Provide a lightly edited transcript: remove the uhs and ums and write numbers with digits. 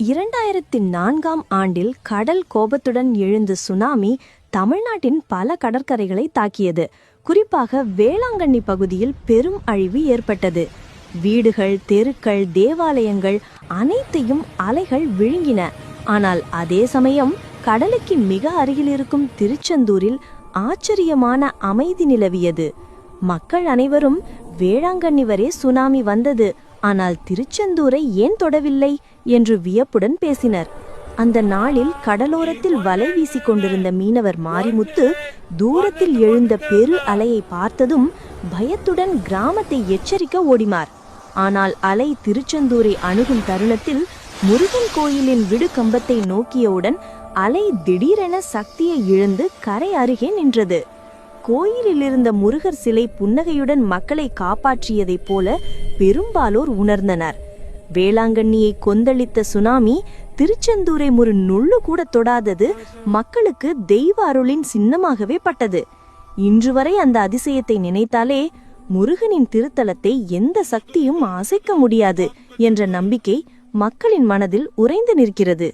2004ஆம் ஆண்டில் கடல் கோபத்துடன் எழுந்த சுனாமி தமிழ்நாட்டின் பல கடற்கரைகளை தாக்கியது. குறிப்பாக வேளாங்கண்ணி பகுதியில் பெரும் அழிவு ஏற்பட்டது. வீடுகள், தெருக்கள், தேவாலயங்கள் அனைத்தையும் அலைகள் விழுங்கின. ஆனால் அதே சமயம் கடலுக்கு மிக அருகில் இருக்கும் திருச்செந்தூரில் ஆச்சரியமான அமைதி நிலவியது. மக்கள் அனைவரும் வேளாங்கண்ணி வரை சுனாமி வந்தது, ஆனால் திருச்செந்தூரை ஏன் தொடவில்லை என்று வியப்புடன் பேசினர். அந்த நாளில் கடலோரத்தில் வலை வீசிக் கொண்டிருந்த மீனவர் மாரிமுத்து தூரத்தில் எழுந்த பெரு அலையை பார்த்ததும் பயத்துடன் கிராமத்தை எச்சரிக்க ஓடினார். ஆனால் அலை திருச்செந்தூரை அணுகும் தருணத்தில் முருகன் கோயிலின் விடு கம்பத்தை நோக்கியவுடன் அலை திடீரென சக்தியை இழந்து கரை அருகே நின்றது. கோயிலில் இருந்த முருகர் சிலை புன்னகையுடன் மக்களை காப்பாற்றியதைப் போல பெரும்பாலோர் உணர்ந்தனர். வேளாங்கண்ணியை கொந்தளித்த சுனாமி திருச்செந்தூரை ஒரு நுள்ளு கூட தொடாதது மக்களுக்கு தெய்வ அருளின் சின்னமாகவே பட்டது. இன்று வரை அந்த அதிசயத்தை நினைத்தாலே முருகனின் திருத்தலத்தை எந்த சக்தியும் அசைக்க முடியாது என்ற நம்பிக்கை மக்களின் மனதில் உறைந்து நிற்கிறது.